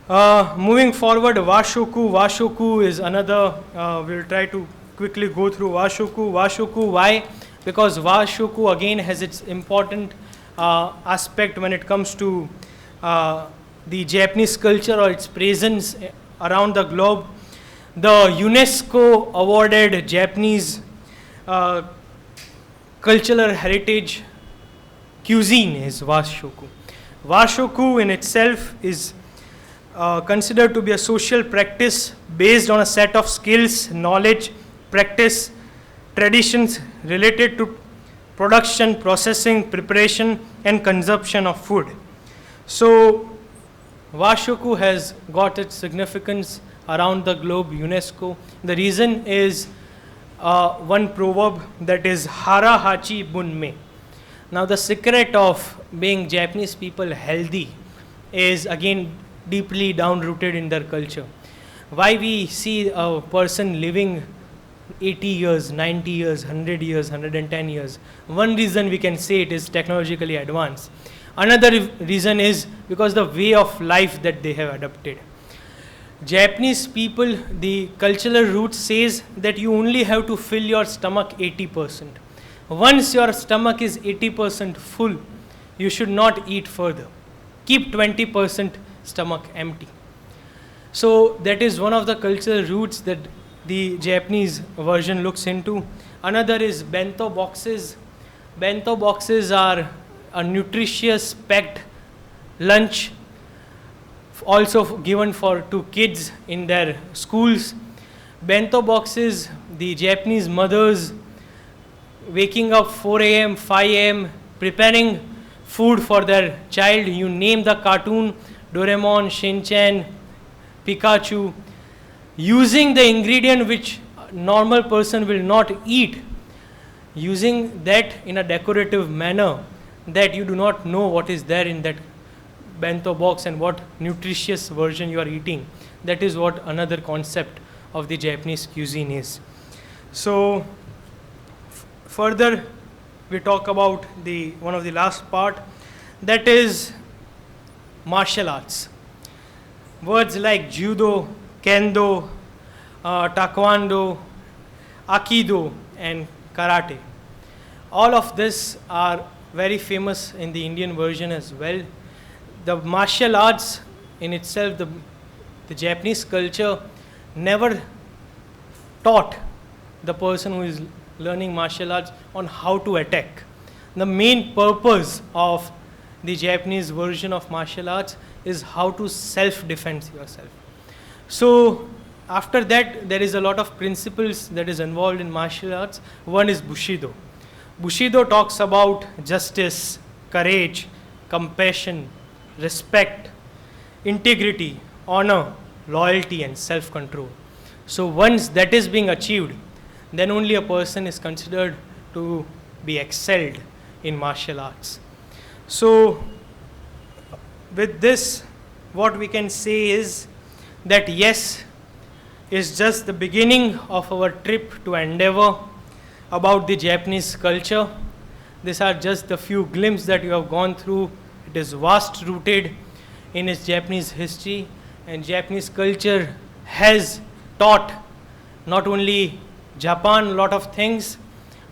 Moving forward, Washoku. Washoku is another, we'll try to quickly go through Washoku. Washoku, why? Because Washoku again has its important aspect when it comes to the Japanese culture or its presence around the globe. The UNESCO awarded Japanese cultural heritage cuisine is Washoku. Washoku in itself is considered to be a social practice based on a set of skills, knowledge, practice, traditions related to production, processing, preparation, and consumption of food. So, Washoku has got its significance around the globe, UNESCO. The reason is one proverb that is Hara Hachi Bunme. Now, the secret of being Japanese people healthy is again deeply down-rooted in their culture. Why we see a person living 80 years, 90 years, 100 years, 110 years. One reason we can say it is technologically advanced. Another reason is because the way of life that they have adopted. Japanese people, the cultural root says that you only have to fill your stomach 80%. Once your stomach is 80% full, you should not eat further. Keep 20% stomach empty. So that is one of the cultural roots that the Japanese version looks into. Another is bento boxes. Bento boxes are a nutritious packed lunch, also given to kids in their schools. Bento boxes, the Japanese mothers waking up 4 a.m., 5 a.m., preparing food for their child. You name the cartoon, Doraemon, Shinchan, Pikachu, using the ingredient which a normal person will not eat, using that in a decorative manner that you do not know what is there in that bento box and what nutritious version you are eating. That is what another concept of the Japanese cuisine is. So further we talk about the one of the last part, that is martial arts. Words like judo, kendo, taekwondo, aikido and karate, all of this are very famous in the Indian version as well. The martial arts in itself, the Japanese culture never taught the person who is learning martial arts on how to attack. The main purpose of the Japanese version of martial arts is how to self-defend yourself. So after that, there is a lot of principles that is involved in martial arts. One is Bushido. Bushido talks about justice, courage, compassion, respect, integrity, honor, loyalty and self-control. So once that is being achieved, then only a person is considered to be excelled in martial arts. So with this, what we can say is that yes, is just the beginning of our trip to endeavor about the Japanese culture. These are just the few glimpses that you have gone through. It is vast rooted in its Japanese history, and Japanese culture has taught not only Japan a lot of things,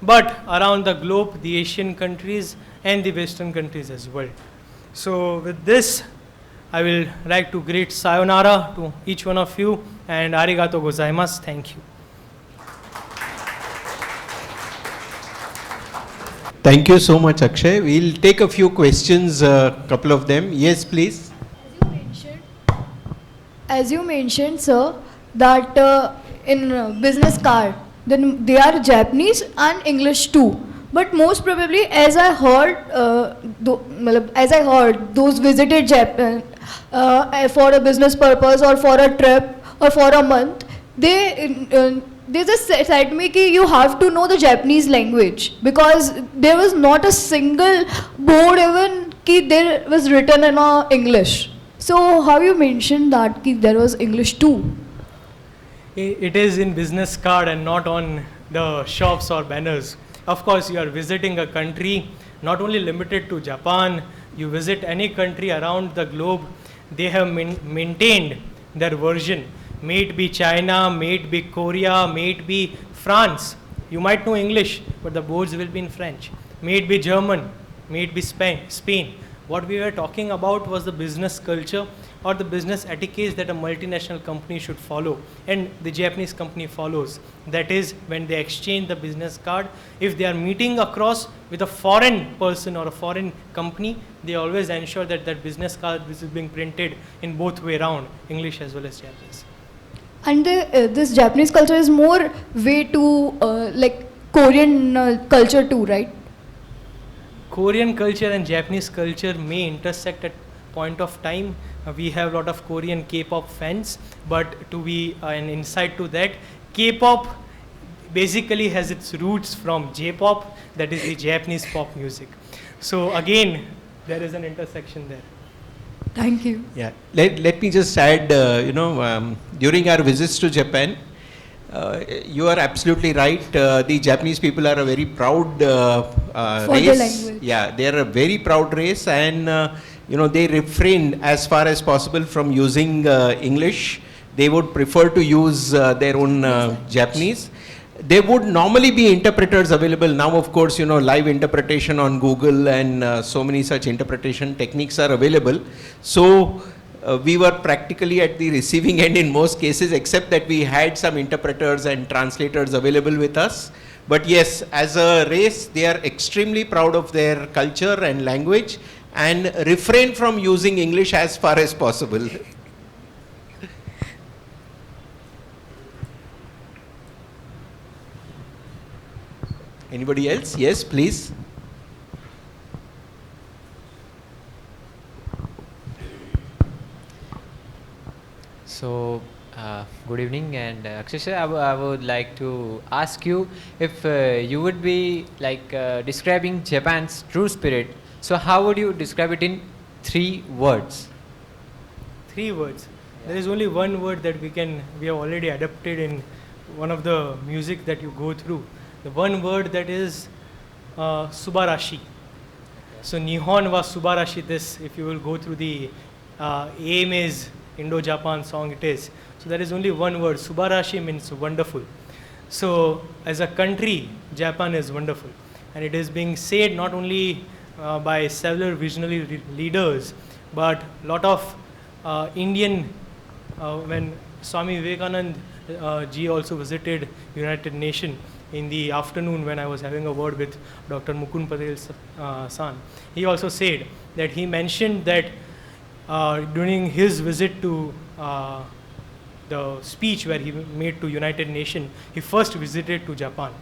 but around the globe, the Asian countries and the Western countries as well. So with this, I will like to greet sayonara to each one of you and arigato gozaimasu. Thank you. Thank you so much, Akshay. We'll take a few questions, a couple of them. Yes, please. As you mentioned, sir, that in business card, then they are Japanese and English too. But most probably, as I heard, those visited Japan for a business purpose or for a trip or for a month, they just said to me that you have to know the Japanese language, because there was not a single board even that there was written in English. So how you mentioned that there was English too? It is in business card and not on the shops or banners. Of course, you are visiting a country not only limited to Japan, you visit any country around the globe, they have maintained their version. May it be China, may it be Korea, may it be France. You might know English, but the boards will be in French. May it be German, may it be Spain. What we were talking about was the business culture or the business etiquette that a multinational company should follow, and the Japanese company follows. That is, when they exchange the business card, if they are meeting across with a foreign person or a foreign company, they always ensure that that business card is being printed in both way around, English as well as Japanese. And this Japanese culture is more way to like Korean culture too, right? Korean culture and Japanese culture may intersect at point of time. We have a lot of Korean K-pop fans, but to be an insight to that, K-pop basically has its roots from J-pop, that is the Japanese pop music. So again, there is an intersection there. Thank you. Yeah, let me just add, during our visits to Japan, you are absolutely right. The Japanese people are a very proud For the race. language. Yeah, they are a very proud race, and they refrain as far as possible from using English. They would prefer to use their own Japanese. There would normally be interpreters available. Now, of course, live interpretation on Google and so many such interpretation techniques are available. So we were practically at the receiving end in most cases, except that we had some interpreters and translators available with us. But yes, as a race, they are extremely proud of their culture and language and refrain from using English as far as possible. Anybody else? Yes, please. So, good evening, and Akshay sir, I would like to ask you if you would be describing Japan's true spirit. So, how would you describe it in 3 words? 3 words. There is only one word that we have already adapted in one of the music that you go through. The one word that is Subarashi. So Nihon wa Subarashi, this, if you will go through the aim is Indo-Japan song it is. So there is only one word. Subarashi means wonderful. So as a country, Japan is wonderful. And it is being said not only by several visionary leaders, but lot of Indian, when Swami Vivekananda ji also visited United Nations in the afternoon when I was having a word with Dr. Mukund Patel's son, he also said that he mentioned that during his visit to the speech where he made to United Nations, he first visited to Japan.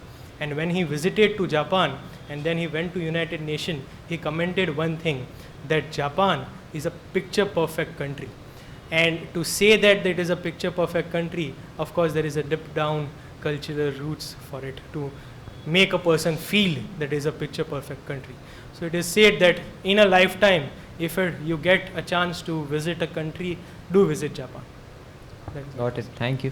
And when he visited to Japan and then he went to United Nations, he commented one thing, that Japan is a picture perfect country. And to say that it is a picture perfect country, of course there is a deep down cultural roots for it to make a person feel that it is a picture perfect country. So it is said that in a lifetime, if you get a chance to visit a country, do visit Japan. Got it. Thank you.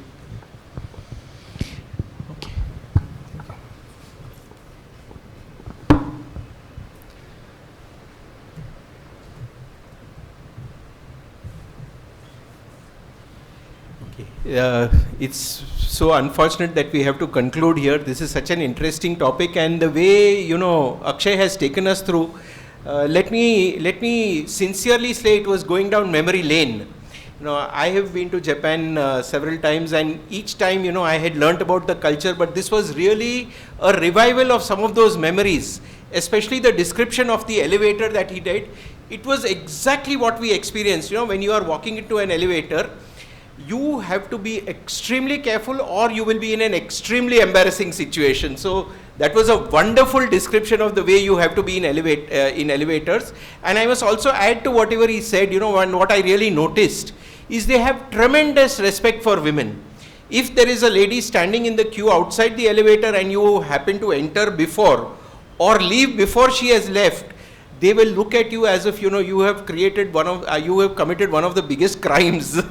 Okay. It's so unfortunate that we have to conclude here. This is such an interesting topic, and the way Akshay has taken us through. Let me sincerely say it was going down memory lane. I have been to Japan several times, and each time I had learnt about the culture, but this was really a revival of some of those memories, especially the description of the elevator that he did. It was exactly what we experienced. When you are walking into an elevator, you have to be extremely careful or you will be in an extremely embarrassing situation. So that was a wonderful description of the way you have to be in elevators. And I must also add to whatever he said, and what I really noticed is they have tremendous respect for women. If there is a lady standing in the queue outside the elevator and you happen to enter before or leave before she has left, they will look at you as if you have committed one of the biggest crimes.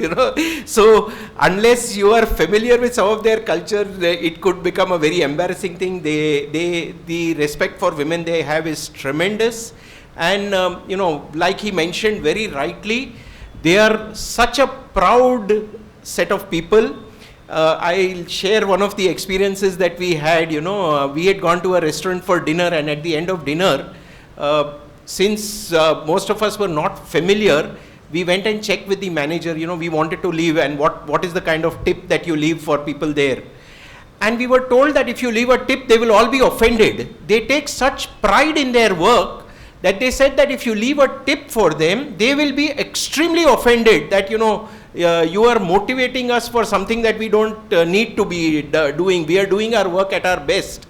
So unless you are familiar with some of their culture, it could become a very embarrassing thing. The respect for women they have is tremendous, and like he mentioned very rightly, they are such a proud set of people. I'll share one of the experiences that we had. We had gone to a restaurant for dinner, and at the end of dinner, since most of us were not familiar, we went and checked with the manager, we wanted to leave and what is the kind of tip that you leave for people there. And we were told that if you leave a tip, they will all be offended. They take such pride in their work that they said that if you leave a tip for them, they will be extremely offended that, you are motivating us for something that we don't need to be doing. We are doing our work at our best.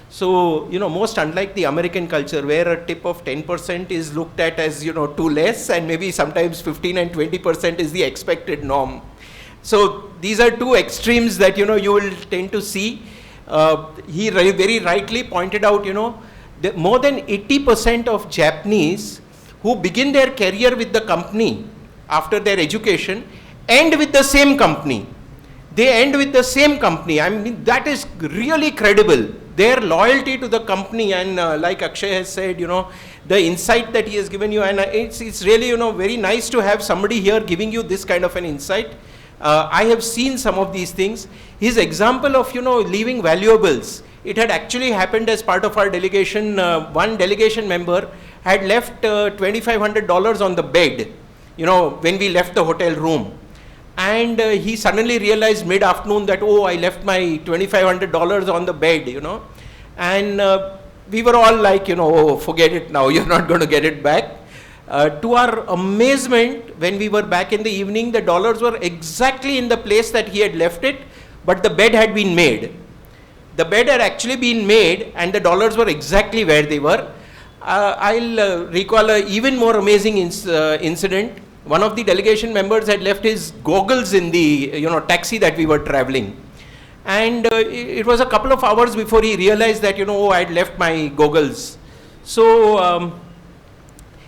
So, most unlike the American culture where a tip of 10% is looked at as, too less, and maybe sometimes 15 and 20% is the expected norm. So, these are two extremes that, you will tend to see. He very rightly pointed out, that more than 80% of Japanese who begin their career with the company after their education end with the same company. They end with the same company. I mean, that is really credible. their loyalty to the company, and like Akshay has said, the insight that he has given you, and it's really, very nice to have somebody here giving you this kind of an insight. I have seen some of these things. His example of, leaving valuables, it had actually happened as part of our delegation. One delegation member had left $2,500 on the bed, when we left the hotel room. And he suddenly realized mid-afternoon that, oh, I left my $2,500 on the bed, And we were all like, oh, forget it now, you're not going to get it back. To our amazement, when we were back in the evening, the dollars were exactly in the place that he had left it, but the bed had been made. The bed had actually been made, and the dollars were exactly where they were. I'll recall an even more amazing incident. One of the delegation members had left his goggles in the taxi that we were traveling, and it was a couple of hours before he realized that oh, I had left my goggles. So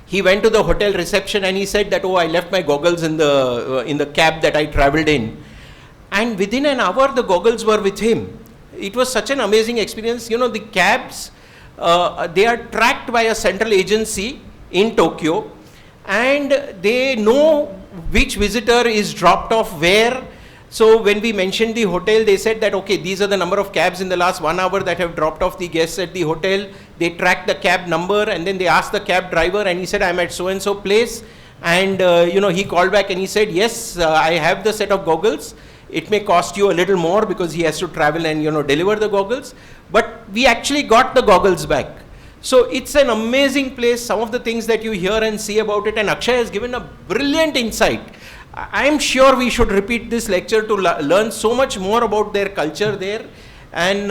he went to the hotel reception and he said that, oh, I left my goggles in the cab that I traveled in, and within an hour the goggles were with him. It was such an amazing experience. The cabs, they are tracked by a central agency in Tokyo, and they know which visitor is dropped off where. So when we mentioned the hotel, they said that, okay, these are the number of cabs in the last 1 hour that have dropped off the guests at the hotel. They tracked the cab number, and then they asked the cab driver, and he said, I'm at so-and-so place. And, he called back and he said, yes, I have the set of goggles. It may cost you a little more because he has to travel and, deliver the goggles. But we actually got the goggles back. So it's an amazing place, some of the things that you hear and see about it, and Akshay has given a brilliant insight. I'm sure we should repeat this lecture to learn so much more about their culture there. And,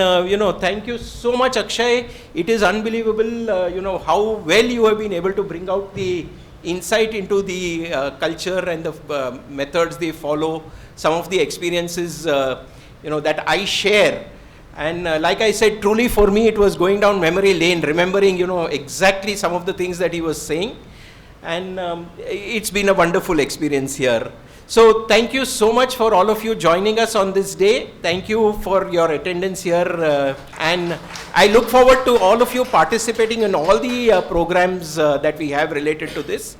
thank you so much, Akshay. It is unbelievable, how well you have been able to bring out the insight into the culture and the methods they follow, some of the experiences, that I share. And like I said, truly for me, it was going down memory lane, remembering, exactly some of the things that he was saying. And it's been a wonderful experience here. So thank you so much for all of you joining us on this day. Thank you for your attendance here. And I look forward to all of you participating in all the programs that we have related to this.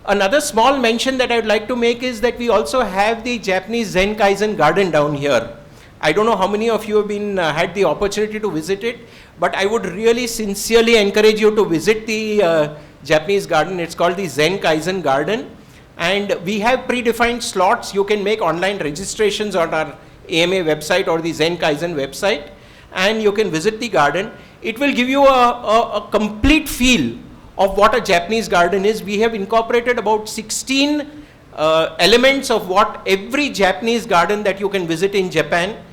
Another small mention that I would like to make is that we also have the Japanese Zen Kaizen garden down here. I don't know how many of you have had the opportunity to visit it, but I would really sincerely encourage you to visit the Japanese garden. It's called the Zen Kaizen garden, and we have predefined slots. You can make online registrations on our AMA website or the Zen Kaizen website, and you can visit the garden. It will give you a complete feel of what a Japanese garden is. We have incorporated about 16 elements of what every Japanese garden that you can visit in Japan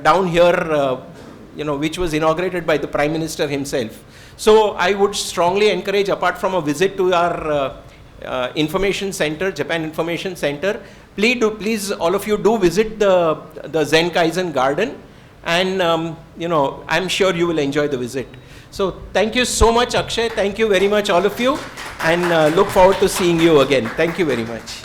down here, which was inaugurated by the Prime Minister himself. So I would strongly encourage, apart from a visit to our information center, Japan Information Center, please all of you do visit the Zen Kaizen garden, and I'm sure you will enjoy the visit. So thank you so much, Akshay. Thank you very much, all of you, and look forward to seeing you again. Thank you very much.